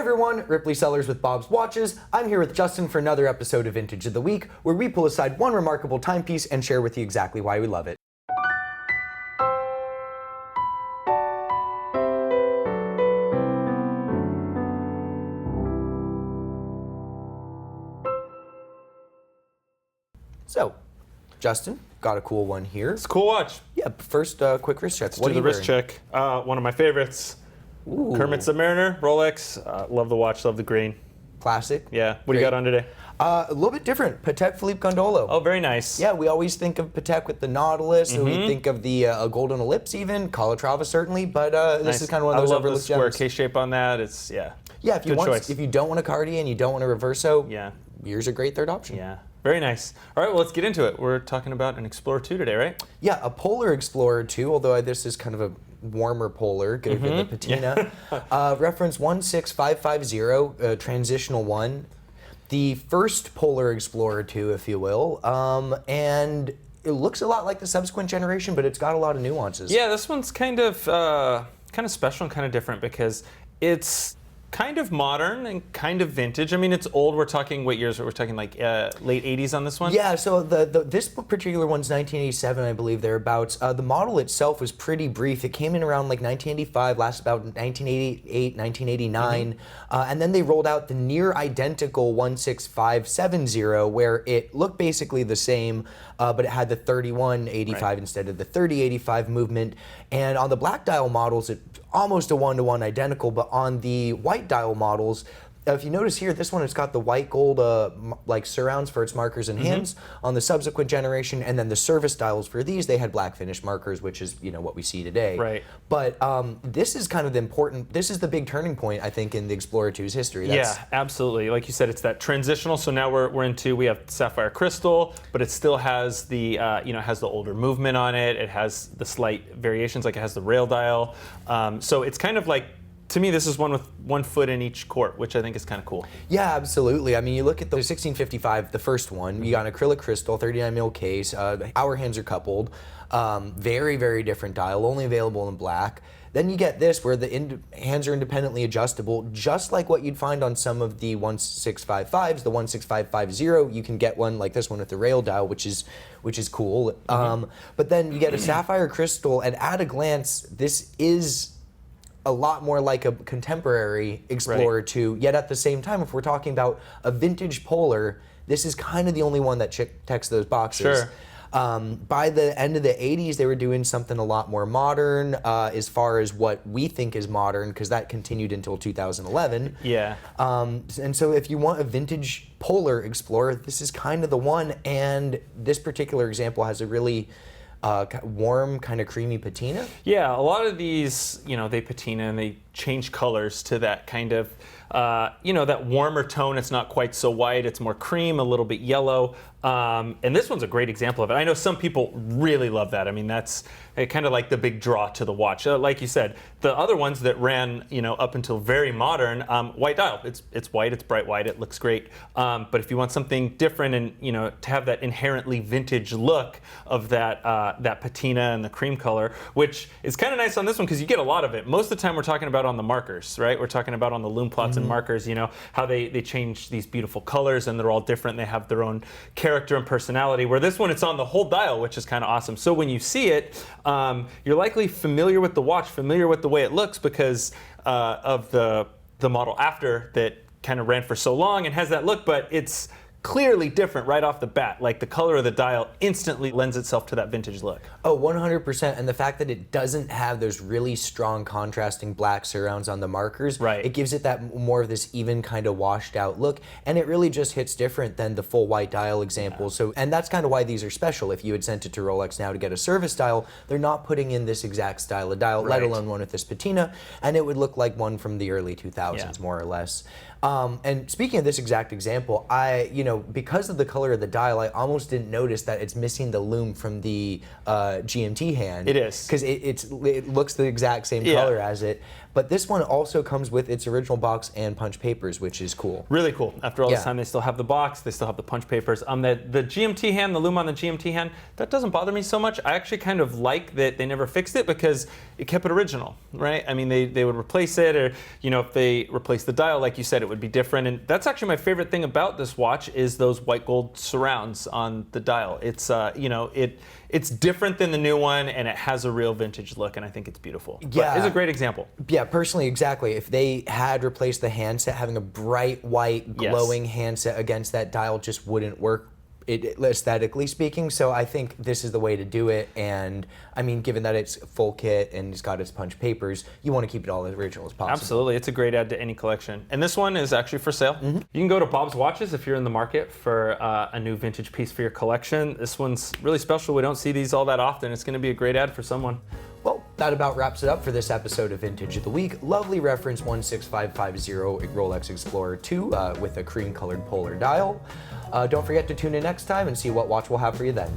everyone, Ripley Sellers with Bob's Watches. I'm here with Justin for another episode of Vintage of the Week, where we pull aside one remarkable timepiece and share with you exactly why we love it. So, Justin, got a cool one here. It's a cool watch. Yeah, first quick wrist check. Let's do the wrist check. One of my favorites. Ooh. Kermit Submariner, Rolex. Love the watch, love the green. Classic. Yeah. What do you got on today? A little bit different. Patek Philippe Gondolo. Oh, very nice. Yeah, we always think of Patek with the Nautilus, and we think of the Golden Ellipse even, Calatrava certainly, but this is kind of one of those overlooked gems. I love the square case shape on that. It's, yeah. Yeah, if you don't want a Cartier and you don't want a Reverso, yeah, here's a great third option. Yeah. Very nice. All right, well, let's get into it. We're talking about an Explorer 2 today, right? Yeah, a Polar Explorer 2, although this is kind of a warmer Polar, given the Patina. Reference 16550, Transitional 1. The first Polar Explorer 2, if you will. And it looks a lot like the subsequent generation, but it's got a lot of nuances. Yeah, this one's kind of special and kind of different because it's kind of modern and kind of vintage. I mean, it's old. We're talking, what years? We're talking like late 80s on this one? Yeah, so this particular one's 1987, I believe, thereabouts. The model itself was pretty brief. It came in around like 1985, lasted about 1988, 1989. And then they rolled out the near identical 16570, where it looked basically the same, but it had the 3185 instead of the 3085 movement. And on the black dial models, it almost a one-to-one identical, but on the white dial models, if you notice here, this one has got the white gold like surrounds for its markers and hands on the subsequent generation, and then the service dials for these, they had black finish markers, which is what we see today. Right. But this is kind of this is the big turning point, I think, in the Explorer 2's history. Yeah, absolutely. Like you said, it's that transitional. So now we have sapphire crystal, but it still has the has the older movement on it. It has the slight variations, like it has the rail dial. So it's kind of like, to me, this is one with one foot in each court, which I think is kind of cool. Yeah, absolutely. I mean, you look at the 1655, the first one, you got an acrylic crystal, 39 mil case, hour hands are coupled, very, very different dial, only available in black. Then you get this, where the hands are independently adjustable, just like what you'd find on some of the 1655s, the 16550. You can get one like this one with the rail dial, which is cool. But then you get a sapphire crystal, and at a glance, this is a lot more like a contemporary Explorer 2, yet at the same time, if we're talking about a vintage Polar, this is kind of the only one that checks those boxes. Sure. By the end of the 80s, they were doing something a lot more modern as far as what we think is modern, because that continued until 2011. Yeah. And so if you want a vintage Polar Explorer, this is kind of the one, and this particular example has a really warm, kind of creamy patina. Yeah, a lot of these, they patina and they change colors to that kind of, that warmer tone. It's not quite so white. It's more cream, a little bit yellow. And this one's a great example of it. I know some people really love that. I mean, that's kind of like the big draw to the watch. Like you said, the other ones that ran, up until very modern, white dial. It's white, it's bright white, it looks great. But if you want something different and, to have that inherently vintage look of that patina and the cream color, which is kind of nice on this one because you get a lot of it. Most of the time we're talking about on the markers, right? We're talking about on the lume plots and markers, how they change these beautiful colors and they're all different. They have their own character and personality, where this one, it's on the whole dial, which is kind of awesome. So when you see it, you're likely familiar with the watch, familiar with the way it looks because of the model after that kind of ran for so long and has that look, but it's clearly different right off the bat. Like the color of the dial instantly lends itself to that vintage look. Oh, 100%. And the fact that it doesn't have those really strong contrasting black surrounds on the markers, right, it gives it that more of this even kind of washed out look. And it really just hits different than the full white dial example. Yeah. So, and that's kind of why these are special. If you had sent it to Rolex now to get a service dial, they're not putting in this exact style of dial, right, let alone one with this patina, and it would look like one from the early 2000s, more or less. And speaking of this exact example, because of the color of the dial, I almost didn't notice that it's missing the lume from the GMT hand. It is. Because it looks the exact same color as it. But this one also comes with its original box and punch papers, which is cool. Really cool. After all Yeah. this time, they still have the box, they still have the punch papers. The GMT hand, the lume on the GMT hand, that doesn't bother me so much. I actually kind of like that they never fixed it because it kept it original, right? I mean, they would replace it, or if they replace the dial, like you said, it would be different. And that's actually my favorite thing about this watch is those white gold surrounds on the dial. It's it's different than the new one, and it has a real vintage look, and I think it's beautiful. Yeah. But it's a great example. Yeah, personally, exactly. If they had replaced the handset, having a bright white glowing handset against that dial just wouldn't work, aesthetically speaking. So I think this is the way to do it. And I mean, given that it's full kit and it's got its punch papers, you want to keep it all as original as possible. Absolutely, it's a great add to any collection. And this one is actually for sale. You can go to Bob's Watches if you're in the market for a new vintage piece for your collection. This one's really special. We don't see these all that often. It's going to be a great add for someone. Well, that about wraps it up for this episode of Vintage of the Week. Lovely reference 16550 Rolex Explorer 2 with a cream-colored polar dial. Don't forget to tune in next time and see what watch we'll have for you then.